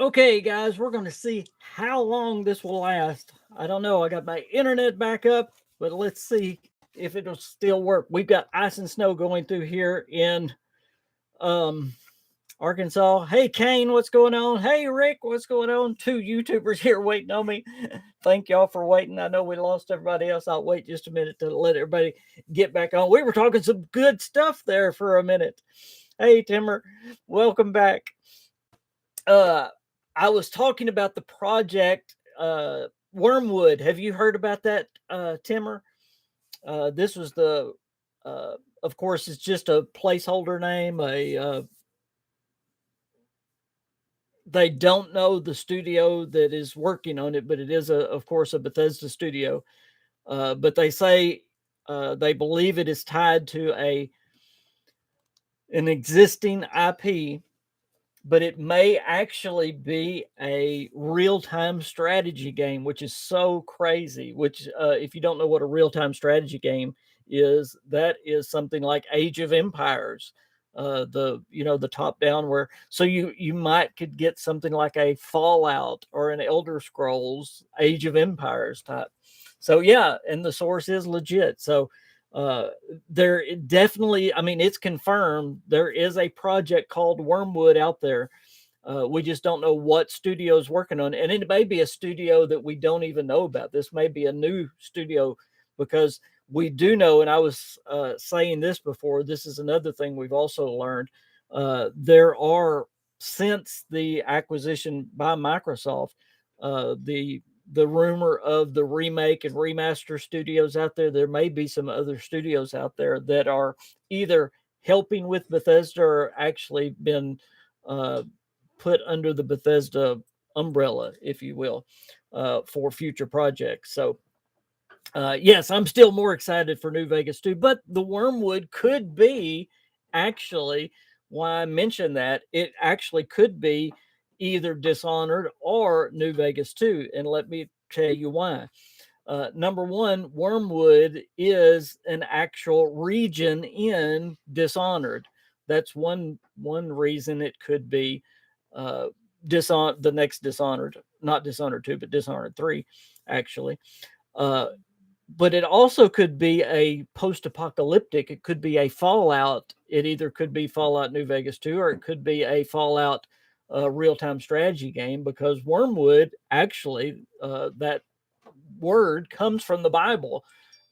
Okay, guys, we're going to see how long this will last. I don't know. I got my internet back up, but let's see if it'll still work. We've got ice and snow going through here in um, Arkansas. Hey, Kane, what's going on? Hey, Rick, what's going on? Two YouTubers here waiting on me. Thank y'all for waiting. I know we lost everybody else. I'll wait just a minute to let everybody get back on. We were talking some good stuff there for a minute. Hey, Timmer, welcome back. uh I was talking about the project Wormwood. Have you heard about that, Timmer? This was the of course it's just a placeholder name. They don't know the studio that is working on it, but it is of course a Bethesda studio. But they say they believe it is tied to an existing IP, but it may actually be a real-time strategy game, which is so crazy. Which, if you don't know what a real-time strategy game is, that is something like Age of Empires, the top-down, where so you might could get something like a Fallout or an Elder Scrolls Age of Empires type. So yeah, and the source is legit. So uh there definitely, I mean, it's confirmed there is a project called Wormwood out there. We just don't know what studio is working on it, and it may be a studio that we don't even know about. This may be a new studio, because we do know, and I was saying this before, this is another thing we've also learned. There are, since the acquisition by Microsoft, the rumor of the remake and remaster studios out there. There may be some other studios out there that are either helping with Bethesda or actually been uh, put under the Bethesda umbrella, if you will, for future projects. So, yes, I'm still more excited for New Vegas 2, but the Wormwood could be, actually, why I mentioned that, it actually could be either Dishonored or New Vegas 2. And let me tell you why. Number one, Wormwood is an actual region in Dishonored. That's one reason it could be the next Dishonored, not Dishonored 2, but Dishonored 3, actually. Uh, but it also could be a post-apocalyptic. It could be a Fallout. It either could be Fallout New Vegas 2, or it could be a Fallout real-time strategy game, because Wormwood, actually, that word comes from the Bible,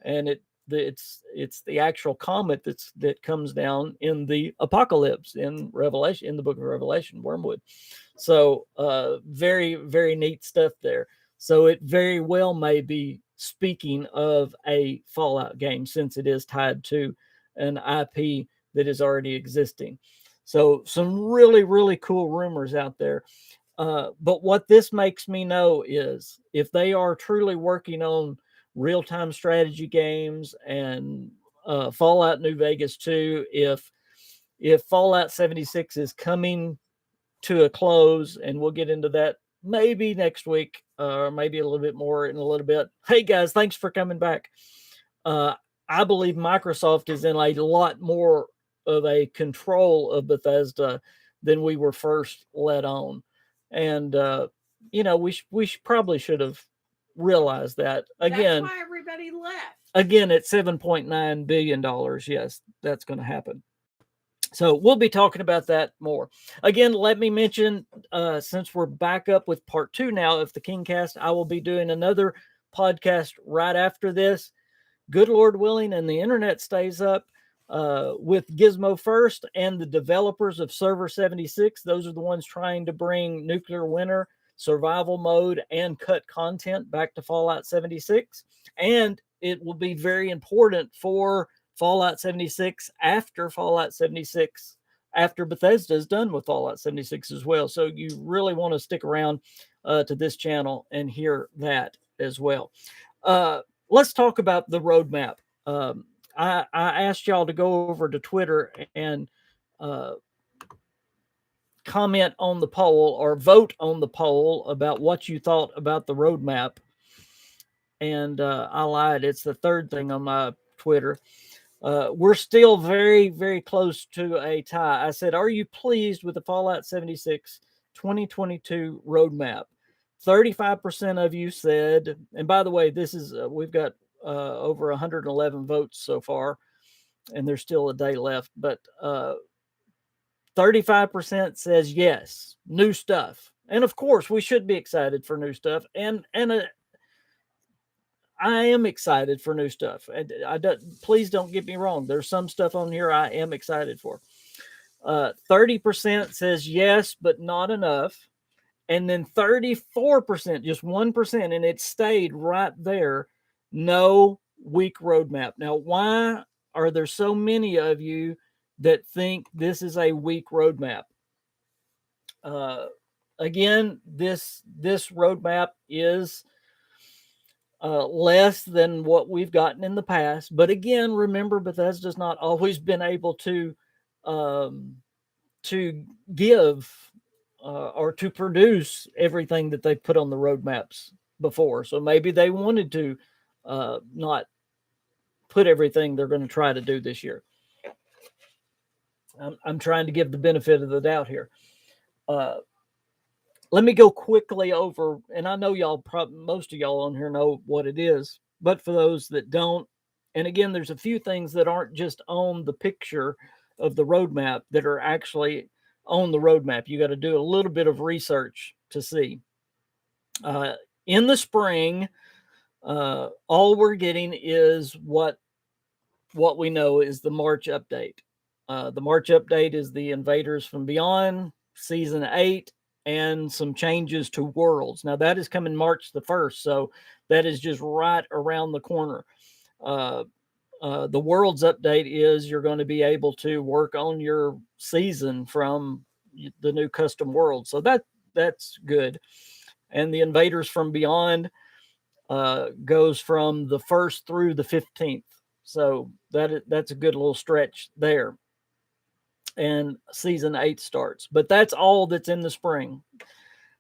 and it's the actual comet that comes down in the apocalypse in Revelation, in the book of Revelation, Wormwood. So very, very neat stuff there. So it very well may be speaking of a Fallout game, since it is tied to an IP that is already existing. So some really, really cool rumors out there. But what this makes me know is, if they are truly working on real-time strategy games and Fallout New Vegas 2, if Fallout 76 is coming to a close, and we'll get into that maybe next week, or maybe a little bit more in a little bit. Hey guys, thanks for coming back. Uh, I believe Microsoft is in a lot more of a control of Bethesda than we were first let on, and we probably should have realized that. Again, that's why everybody left. Again, at $7.9 billion, yes, that's going to happen. So we'll be talking about that more. Again, let me mention, since we're back up with part 2 now of the KingCast, I will be doing another podcast right after this, good Lord willing, and the internet stays up, with Gizmo First and the developers of Server 76. Those are the ones trying to bring Nuclear Winter, survival mode, and cut content back to Fallout 76. And it will be very important for Fallout 76 after Fallout 76, after Bethesda is done with Fallout 76 as well. So you really want to stick around to this channel and hear that as well. Let's talk about the roadmap. I asked y'all to go over to Twitter and uh, comment on the poll, or vote on the poll, about what you thought about the roadmap. And I lied. It's the third thing on my Twitter. We're still very, very close to a tie. I said, are you pleased with the Fallout 76 2022 roadmap. 35% of you said, and by the way, this is we've got over 111 votes so far, and there's still a day left, but 35% says yes, new stuff. And of course, we should be excited for new stuff. And I am excited for new stuff. Please don't get me wrong. There's some stuff on here I am excited for. 30% says yes, but not enough. And then 34%, just 1%, and it stayed right there. No weak roadmap. Now, why are there so many of you that think this is a weak roadmap? Again, this roadmap is less than what we've gotten in the past. But again, remember, Bethesda's not always been able to give or to produce everything that they've put on the roadmaps before. So maybe they wanted to not put everything they're going to try to do this year. I'm trying to give the benefit of the doubt here. Let me go quickly over, and I know y'all, most of y'all on here know what it is, but for those that don't, and again, there's a few things that aren't just on the picture of the roadmap that are actually on the roadmap. You got to do a little bit of research to see. In the spring, all we're getting is what we know is the March update. The March update is the Invaders from Beyond Season 8 and some changes to Worlds. Now, that is coming March the 1st, so that is just right around the corner. The Worlds update is you're going to be able to work on your season from the new custom world. So that's good. And the Invaders from Beyond goes from the 1st through the 15th. So that's a good little stretch there. And season 8 starts. But that's all that's in the spring.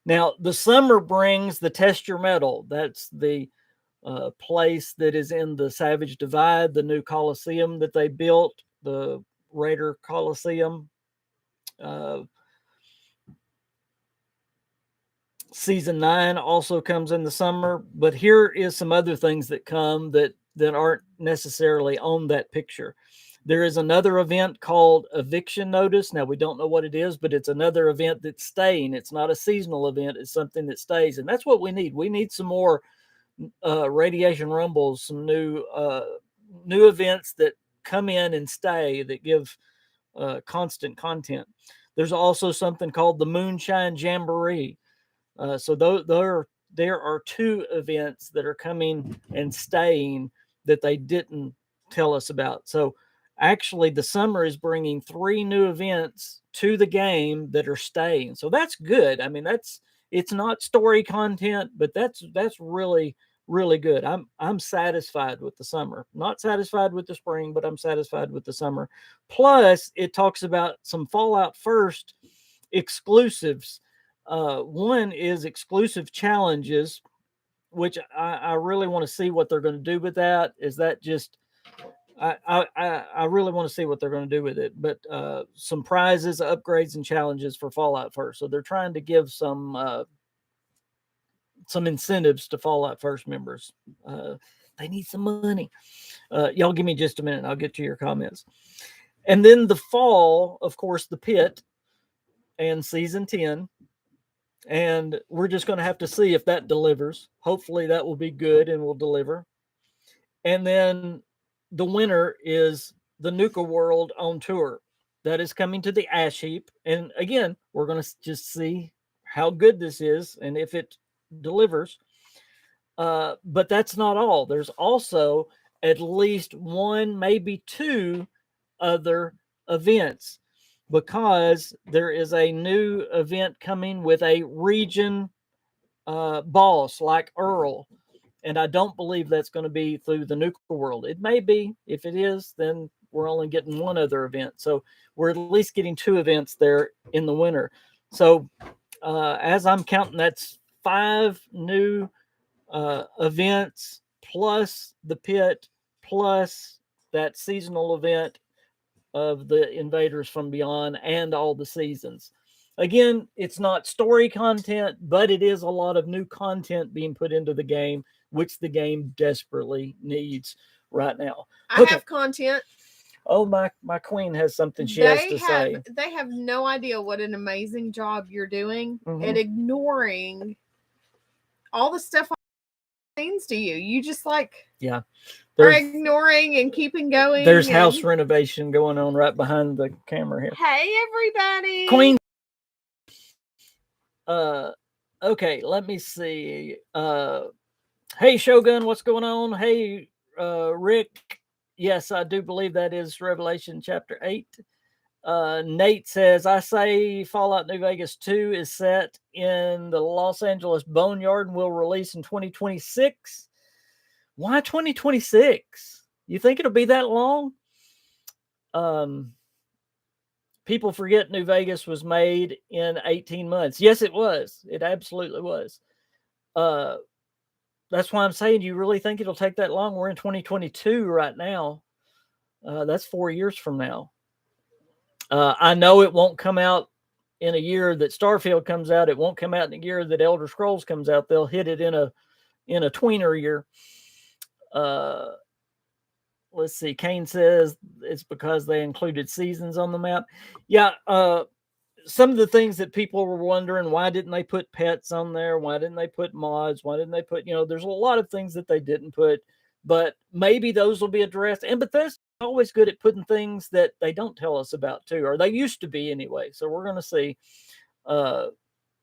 Now, the summer brings the Test Your Metal. That's the place that is in the Savage Divide, the new Coliseum that they built, the Raider Coliseum. Season 9 also comes in the summer, but here is some other things that come that aren't necessarily on that picture. There is another event called Eviction Notice. Now, we don't know what it is, but it's another event that's staying. It's not a seasonal event. It's something that stays, and that's what we need. We need some more Radiation Rumbles, some new events that come in and stay, that give constant content. There's also something called the Moonshine Jamboree. So there are 2 events that are coming and staying that they didn't tell us about. So actually, the summer is bringing 3 new events to the game that are staying. So that's good. I mean, it's not story content, but that's really, really good. I'm satisfied with the summer. Not satisfied with the spring, but I'm satisfied with the summer. Plus, it talks about some Fallout First exclusives. One is exclusive challenges, which I really want to see what they're going to do with that. Is that just I really want to see what they're going to do with it. But some prizes, upgrades, and challenges for Fallout First. So they're trying to give some incentives to Fallout First members. They need some money. Y'all give me just a minute. I'll get to your comments. And then the fall, of course, the pit and season 10. And we're just going to have to see if that delivers. Hopefully that will be good and will deliver. And then the winner is the Nuka World on tour. That is coming to the Ash Heap. And again, we're going to just see how good this is and if it delivers. But that's not all. There's also at least 1, maybe 2 other events, because there is a new event coming with a region boss like Earl. And I don't believe that's going to be through the Nuka World. It may be. If it is, then we're only getting 1 other event. So we're at least getting 2 events there in the winter. So as I'm counting, that's 5 new events, plus the pit, plus that seasonal event of the Invaders from Beyond, and all the seasons. Again, it's not story content, but it is a lot of new content being put into the game, which the game desperately needs right now. I Okay. have content. Oh, my queen has something she has to say. They have no idea what an amazing job you're doing Mhm. at ignoring all the stuff means to you. You just like Yeah. are ignoring and keeping going. There's house renovation going on right behind the camera here. Hey everybody. Queen. Okay, let me see. Hey Shogun, what's going on? Hey Rick. Yes, I do believe that is Revelation chapter 8. Nate says, I say Fallout New Vegas 2 is set in the Los Angeles Boneyard and will release in 2026. Why 2026? You think it'll be that long? People forget New Vegas was made in 18 months. Yes, it was. It absolutely was. That's why I'm saying, you really think it'll take that long? We're in 2022 right now. That's 4 years from now. I know it won't come out in a year that Starfield comes out. It won't come out in a year that Elder Scrolls comes out. They'll hit it in a tweener year. Let's see. Kane says it's because they included seasons on the map. Yeah. Some of the things that people were wondering, why didn't they put pets on there? Why didn't they put mods? Why didn't they put, there's a lot of things that they didn't put, but maybe those will be addressed. And Bethesda's always good at putting things that they don't tell us about too, or they used to be anyway. So we're going to see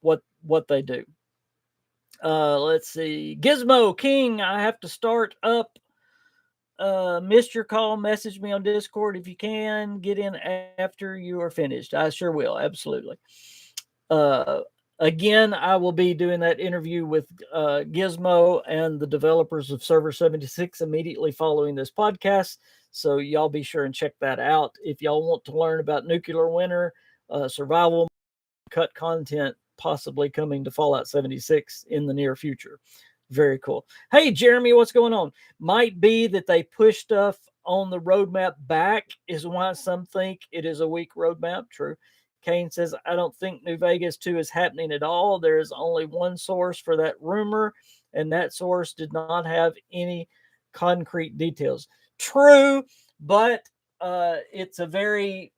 what they do. Let's see. Gizmo King, I have to start up. Missed your call. Message me on Discord if you can. Get in after you are finished. I sure will. Absolutely. Again, I will be doing that interview with Gizmo and the developers of Server 76 immediately following this podcast. So y'all be sure and check that out. If y'all want to learn about nuclear winter, survival, cut content possibly coming to Fallout 76 in the near future. Very cool. Hey, Jeremy, what's going on? Might be that they push stuff on the roadmap back is why some think it is a weak roadmap. True. Kane says, I don't think New Vegas 2 is happening at all. There is only one source for that rumor, and that source did not have any concrete details. True, but it's a very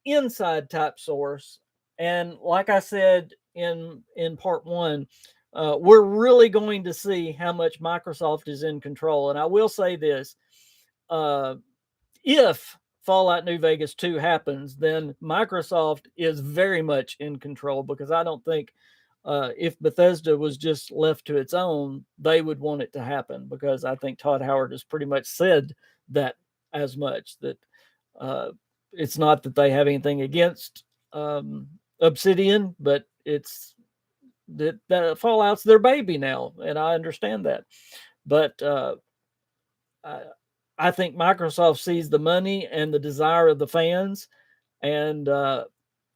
inside type source. And like I said in part one, we're really going to see how much Microsoft is in control. And I will say this, if Fallout New Vegas 2 happens, then Microsoft is very much in control, because I don't think if Bethesda was just left to its own, they would want it to happen, because I think Todd Howard has pretty much said that as much, that it's not that they have anything against Obsidian, but it's that Fallout's their baby now, and I understand that. But I think Microsoft sees the money and the desire of the fans, and I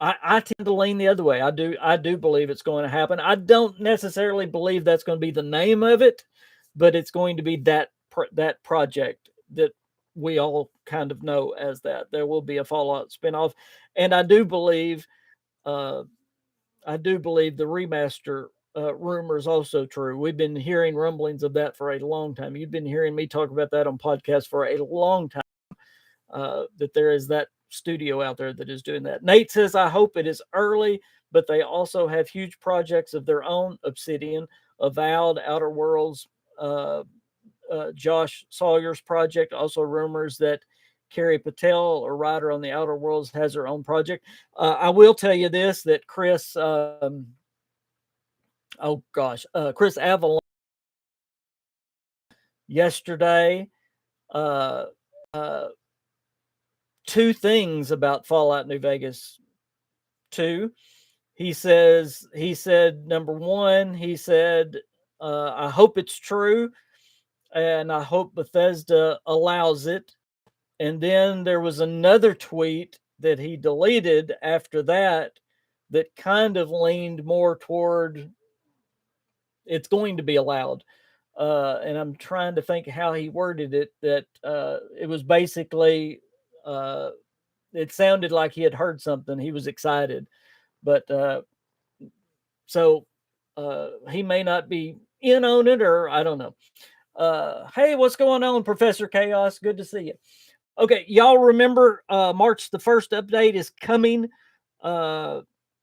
tend to lean the other way. I do believe it's going to happen. I don't necessarily believe that's going to be the name of it, but it's going to be that project that we all kind of know as that. There will be a Fallout spinoff, and I do believe the remaster rumor is also true. We've been hearing rumblings of that for a long time. You've been hearing me talk about that on podcasts for a long time, that there is that studio out there that is doing that. Nate says, I hope it is early, but they also have huge projects of their own. Obsidian, Avowed, Outer Worlds, Josh Sawyer's project. Also rumors that Carrie Patel, a writer on the Outer Worlds, has her own project. I will tell you this, that Chris Avalon yesterday, two things about Fallout New Vegas 2. He said, number one, he said, I hope it's true, and I hope Bethesda allows it. And then there was another tweet that he deleted after that kind of leaned more toward it's going to be allowed. And I'm trying to think how he worded it, that it was basically, it sounded like he had heard something. He was excited. But so he may not be in on it, or I don't know. Hey, what's going on, Professor Chaos? Good to see you. Okay, y'all remember March the 1st update is coming. Uh,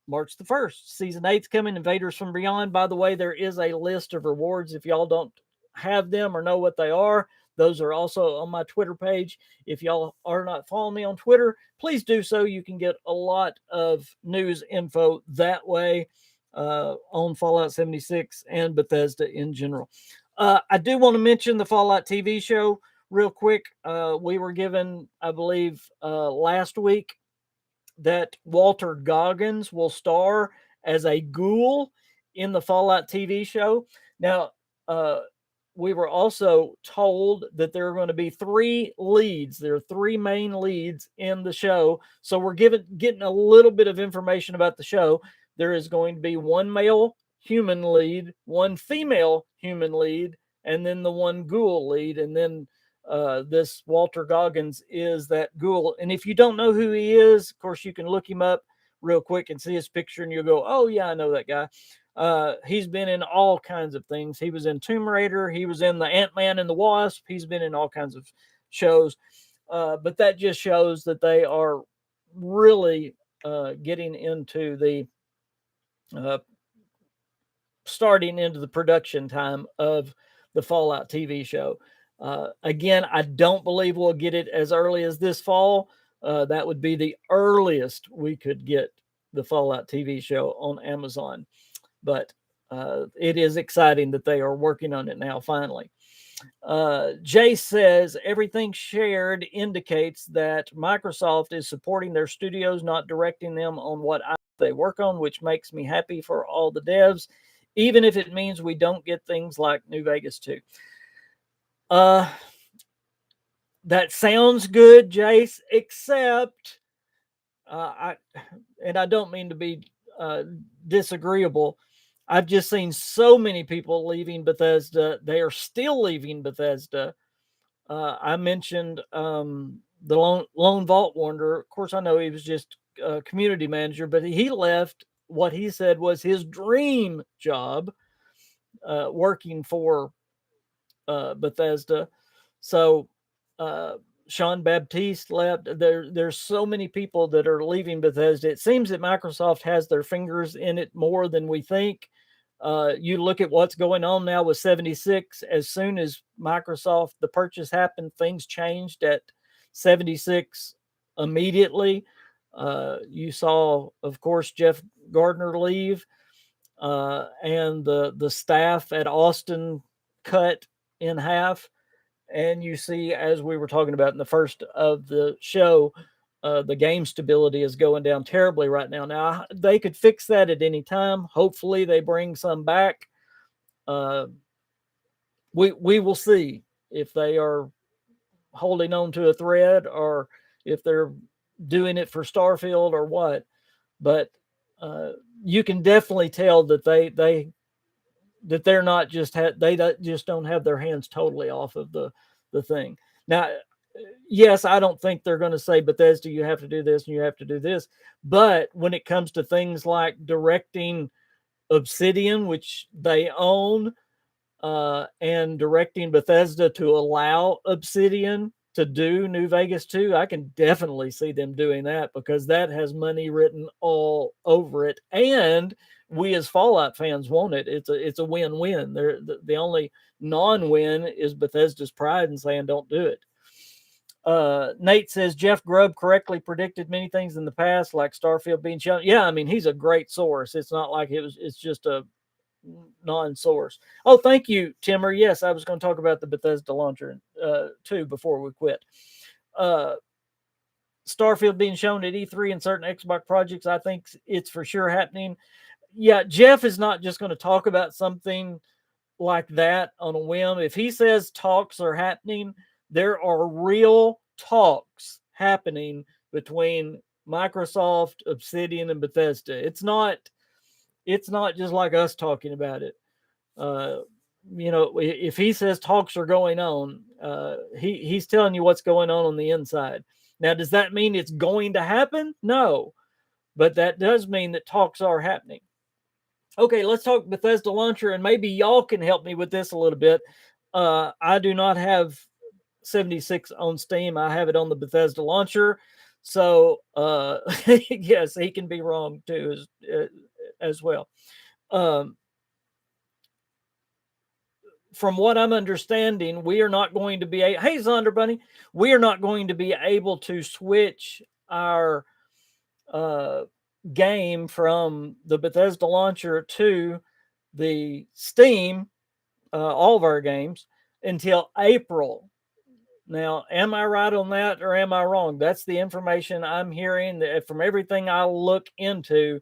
March the 1st, season 8's coming, Invaders from Beyond. By the way, there is a list of rewards if y'all don't have them or know what they are. Those are also on my Twitter page. If y'all are not following me on Twitter, please do so. You can get a lot of news info that way on Fallout 76 and Bethesda in general. I do want to mention the Fallout TV show real quick. We were given, I believe, last week that Walter Goggins will star as a ghoul in the Fallout TV show. Now, we were also told that there are going to be 3 leads. There are 3 main leads in the show. So we're getting a little bit of information about the show. There is going to be 1 male human lead, 1 female human lead, and then the 1 ghoul lead. And then this Walter Goggins is that ghoul. And if you don't know who he is, of course, you can look him up real quick and see his picture, and you'll go, oh, yeah, I know that guy. He's been in all kinds of things. He was in Tomb Raider. He was in the Ant-Man and the Wasp. He's been in all kinds of shows. But that just shows that they are really getting into the starting into the production time of the Fallout TV show. Again, I don't believe we'll get it as early as this fall. That would be the earliest we could get the Fallout TV show on Amazon. But it is exciting that they are working on it now, finally. Jay says everything shared indicates that Microsoft is supporting their studios, not directing them on what they work on, which makes me happy for all the devs, even if it means we don't get things like New Vegas 2. That sounds good, Jace, except I don't mean to be disagreeable. I've just seen so many people leaving Bethesda. They are still leaving Bethesda. I mentioned the Lone Vault Wanderer. Of course, I know he was just a community manager, but he left what he said was his dream job, working for Bethesda. So Sean Baptiste left. There's so many people that are leaving Bethesda. It seems that Microsoft has their fingers in it more than we think. You look at what's going on now with 76. As soon as Microsoft, the purchase happened, things changed at 76 immediately. You saw, of course, Jeff Gardner leave, and the staff at Austin cut in half. And you see, as we were talking about in the first of the show, the game stability is going down terribly right now. Now, they could fix that at any time. Hopefully, they bring some back. We will see if they are holding on to a thread or if they're doing it for Starfield or what. But you can definitely tell that they're not just they just don't have their hands totally off of the thing. Now, yes, I don't think they're going to say, Bethesda, you have to do this and you have to do this. But when it comes to things like directing Obsidian, which they own, and directing Bethesda to allow Obsidian to do New Vegas 2, I can definitely see them doing that because that has money written all over it. And we as Fallout fans want it. It's a win-win. The only non-win is Bethesda's pride in saying don't do it. Nate says Jeff Grubb correctly predicted many things in the past, like Starfield being shown. Yeah, I mean, he's a great source. It's not like it's just a non-source. Oh, thank you, Timmer. Yes, I was going to talk about the Bethesda launcher too before we quit. Starfield being shown at E3 and certain Xbox projects, I think it's for sure happening. Yeah, Jeff is not just going to talk about something like that on a whim. If he says talks are happening, there are real talks happening between Microsoft, Obsidian, and Bethesda. It's not just like us talking about it. If he says talks are going on, he's telling you what's going on the inside. Now, does that mean it's going to happen? No. but that does mean that talks are happening. Okay, let's talk Bethesda launcher, and maybe y'all can help me with this a little bit. I do not have 76 on Steam. I have it on the Bethesda launcher. So, yes, he can be wrong too, as well. Um, from what I'm understanding, we are not going to be hey Zonder Bunny, we are not going to be able to switch our uh, game from the Bethesda launcher to the Steam, all of our games, until April. Now, am I right on that or am I wrong? That's the information I'm hearing that from everything I look into.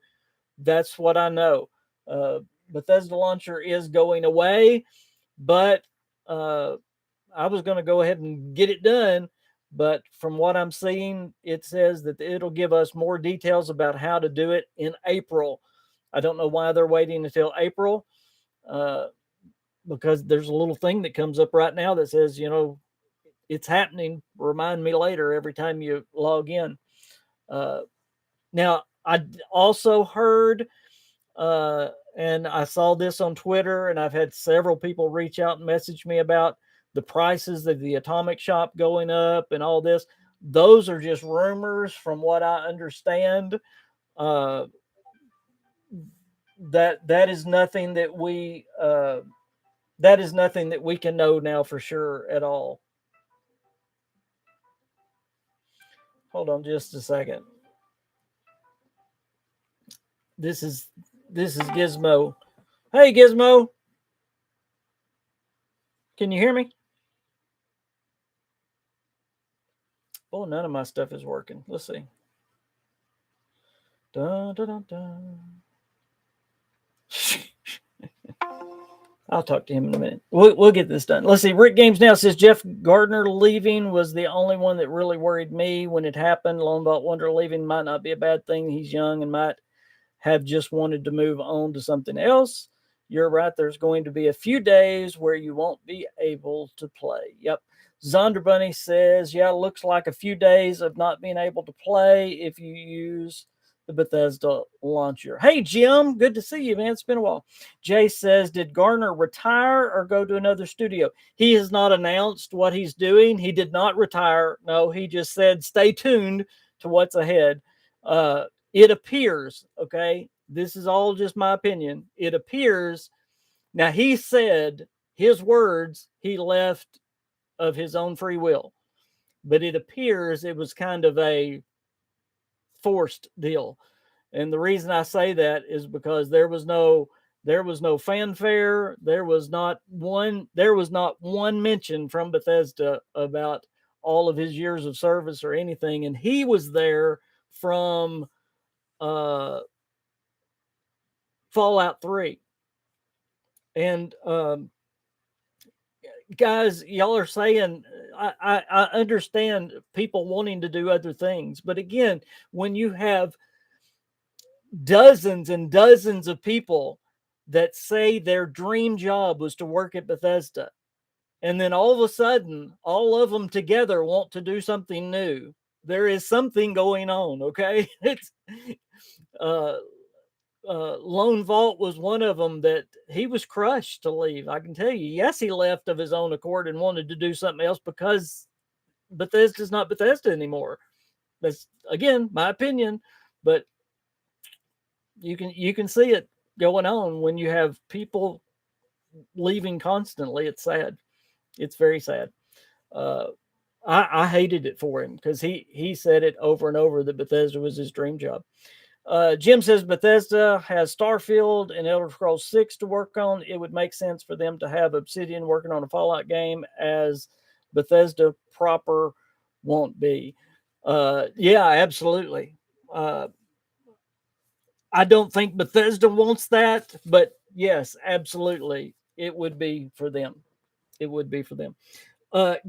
That's what I know. Uh, Bethesda launcher is going away, but uh, I was going to go ahead and get it done. But from what I'm seeing, it says that it'll give us more details about how to do it in April. I don't know why they're waiting until April, uh, because there's a little thing that comes up right now that says, it's happening. Remind me later every time you log in. Uh, Now, I also heard, and I saw this on Twitter, and I've had several people reach out and message me about the prices of the Atomic Shop going up and all this. Those are just rumors, from what I understand. Uh, that is nothing that we can know now for sure at all. Hold on just a second. This is Gizmo. Hey Gizmo, can you hear me? Oh, none of my stuff is working. Let's see. Dun, dun, dun, dun. I'll talk to him in a minute. We'll get this done. Let's see. Rick Games Now says Jeff Gardner leaving was the only one that really worried me when it happened. Lone Vault Wonder leaving might not be a bad thing. He's young and might have just wanted to move on to something else. You're right. There's going to be a few days where you won't be able to play. Yep. Zonder Bunny says, yeah, it looks like a few days of not being able to play if you use the Bethesda launcher. Hey, Jim, good to see you, man. It's been a while. Jay says, did Garner retire or go to another studio? He has not announced what he's doing. He did not retire. No, he just said, stay tuned to what's ahead. It appears, okay, this is all just my opinion. It appears, now he said his words, he left of his own free will, but it appears it was kind of a forced deal. And the reason I say that is because there was no fanfare. There was not one mention from Bethesda about all of his years of service or anything. And he was there from uh, Fallout 3. And guys, y'all are saying, I understand people wanting to do other things. But again, when you have dozens and dozens of people that say their dream job was to work at Bethesda, and then all of a sudden, all of them together want to do something new, there is something going on, okay? It's uh, Lone Vault was one of them that he was crushed to leave. I can tell you. Yes, he left of his own accord and wanted to do something else because Bethesda's not Bethesda anymore. That's again my opinion, but you can see it going on when you have people leaving constantly. It's sad. It's very sad. Uh, I hated it for him because he said it over and over that Bethesda was his dream job. Jim says Bethesda has Starfield and Elder Scrolls 6 to work on. It would make sense for them to have Obsidian working on a Fallout game, as Bethesda proper won't be. Yeah, absolutely. I don't think Bethesda wants that, but yes, absolutely. It would be for them. It would be for them.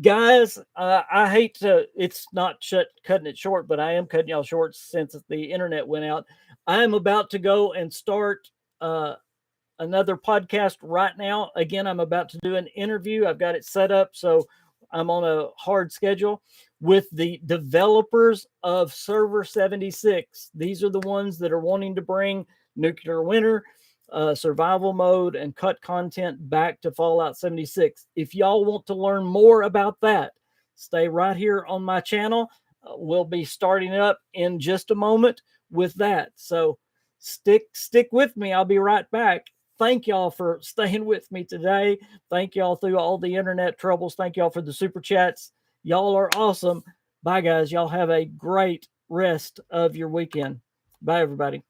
Guys, I hate to, it's not cutting it short, but I am cutting y'all short since the internet went out. I'm about to go and start another podcast right now. Again, I'm about to do an interview. I've got it set up, so I'm on a hard schedule. with the developers of Server 76. These are the ones that are wanting to bring Nuclear Winter, survival mode, and cut content back to Fallout 76. If y'all want to learn more about that, stay right here on my channel. We'll be starting up in just a moment with that. So stick with me. I'll be right back. Thank y'all for staying with me today. Thank y'all through all the internet troubles. Thank y'all for the super chats. Y'all are awesome. Bye, guys. Y'all have a great rest of your weekend. Bye, everybody.